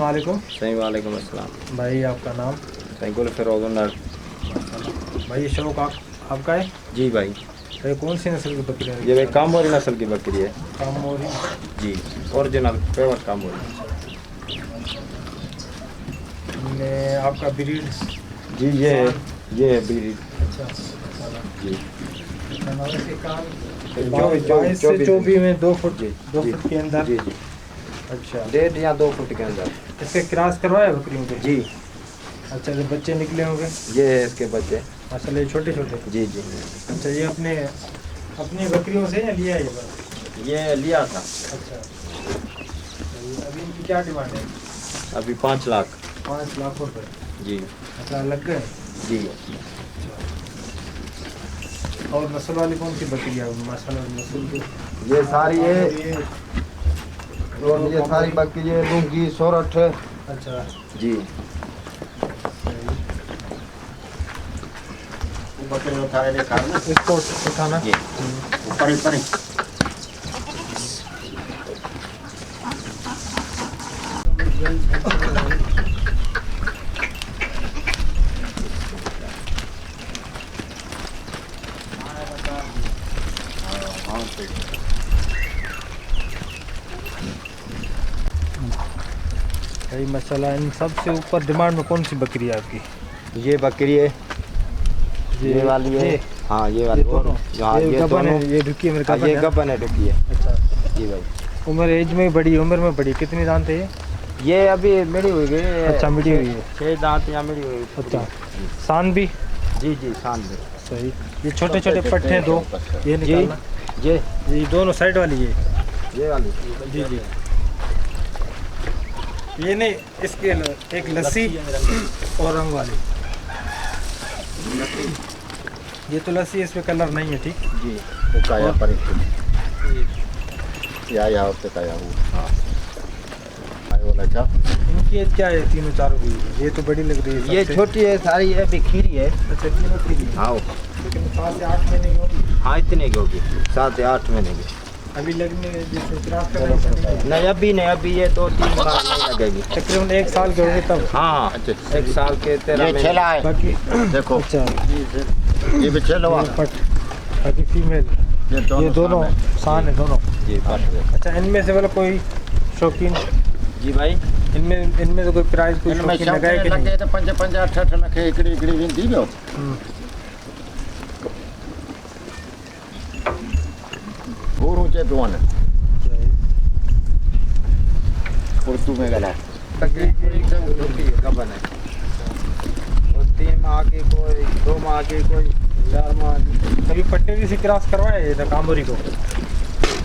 अस्सलामुअलैकुम। सही वालेकुम अस्सलाम। भाई आपका नाम? सैकुल फिरोजनर। भाई ये शौक आपका है? जी भाई। भाई कौन सी नस्ल की बकरी है? ये भाई कामोरी नस्ल की बकरी है। कामोरी। जी, ओरिजिनल प्योर कामोरी। आपका ब्रीड? जी ये है ब्रीड। अच्छा जी। इसके कान चौबीस 22 से 24 में 2 फुट जी 2 जी फुट के अंदर। जी जी। अच्छा 1.5 या 2 फुट के अंदर। इसके क्रॉस करवाया बकरियों के? जी। अच्छा तो बच्चे निकले होंगे? ये है इसके बच्चे। माशाल्लाह ये छोटे छोटे। जी जी। अच्छा ये अपनी बकरियों से या लिया है ये बस? ये लिया था। अच्छा अभी इनकी क्या डिमांड है? अभी 5 लाख। 5 लाख रुपए। जी अच्छा लग गए। जी। और नस्ल वाली कौन सी बकरी है माशाल्लाह नस्ल की? ये सारी है और ये सारी बकरी है लुंगी सोरठ। अच्छा जी। बकरे उठाए ले कार में इसको उठाना। जी। ऊपर ऊपर ही भाई माशाल्लाह इन सबसे ऊपर डिमांड में कौन सी बकरी है आपकी? ये बकरी है। ये वाली है। हाँ ये वाली। दोनों हाँ ये गबन दोनों। है, ये ढुकी है मेरे हाँ, ये गबन है ढुकी है। अच्छा जी भाई। उम्र एज में बड़ी उम्र में बड़ी कितनी दांत है ये? ये अभी मिली हुई है। अच्छा मिली हुई है। 6 दांत या मिली हुई। अच्छा सान भी? जी जी शान में। सही। ये छोटे छोटे पट्टे हैं 2 ये निकालना। ये दोनों साइड वाली है। ये वाली। जी जी ये नहीं इसके एक लस्सी और रंग वाली। ये तो लस्सी इस पे कलर नहीं है। ठीक जी। तो काया पर या होते काया वो हां आयो वाला क्या इनकी एज क्या है तीनों चारों की? ये तो बड़ी लग रही है। ये छोटी है सारी है बिखरी है। अच्छा तीनों की है। हाँ लेकिन 7 से 8 महीने की होगी। हाँ इतने की होगी 7 या 8 महीने की। अभी लगने जैसे क्रॉस करने नहीं अभी नहीं अभी ये 2-3 बार नहीं लगेगी। तकरीबन 1 साल के होंगे तब। हाँ अच्छा 1 साल के 13 ये महीने। छेला है बाकी देखो अच्छा ये भी छेला हुआ पट बाकी फीमेल ये दोनों सान है दोनों। जी बस। अच्छा इनमें से वाला कोई शौकीन? जी भाई। इनमें से कोई प्राइस कोई इनमें शौकीन लगाए कि लगे नहीं? तो 5-5 8 लखे इकड़ी विंदी गयो और ऊंचे दोन उर्दू में गला गबन है। और 3 माह की कोई 2 माह की कोई 4 माह की। कभी पट्टे भी से क्रॉस करवाया है ना कामोरी को?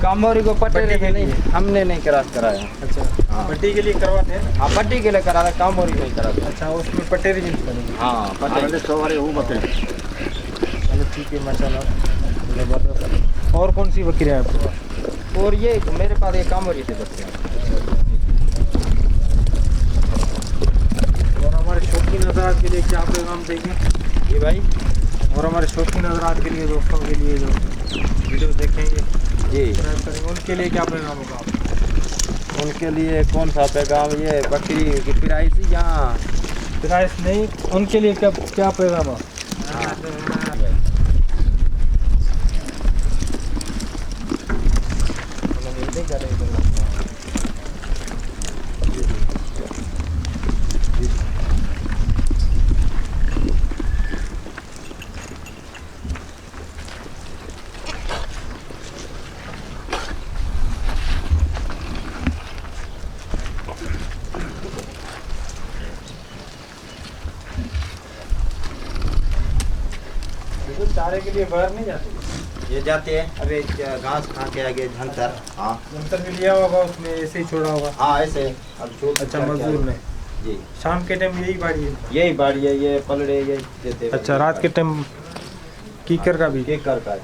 कामोरी को पट्टी पट्टी के में नहीं लिए? हमने नहीं क्रॉस कराया। अच्छा हाँ। पट्टी के लिए करवाते हैं। हाँ पट्टी के लिए करा था कामोरी नहीं करा था। अच्छा उसमें पट्टे भी यूज करेंगे। हाँ पट्टी। पहले सवारे वो बकरे चलो ठीक है माशाल्लाह जबरदस्त। और कौन सी बकरियाँ हैं आपके पास? और ये मेरे पास ये कामोरी से बच्चे हैं। और हमारे शौकीन हज़रात के लिए क्या पैगाम देंगे? जी भाई। और हमारे शौकीन हज़रात के लिए दोस्तों के लिए जो वीडियो देखेंगे जी सब्सक्राइब करेंगे उनके लिए क्या पैगाम होगा आपका? उनके लिए कौन सा पैगाम? ये बकरी की प्राइस या प्राइस नहीं उनके लिए क्या पैगाम है? चारे के लिए बाहर नहीं जाते? ये जाते हैं अभी घास खा के आगे झंतर। हाँ अंतर भी लिया होगा उसमें ऐसे ही छोड़ा होगा। हाँ ऐसे अब छूट। अच्छा मजदूर ने जी शाम के टाइम यही बाड़ी है? यही बाड़ी है ये पलड़े ये देते हैं। अच्छा रात के टाइम कीकर का भी? केकर का है।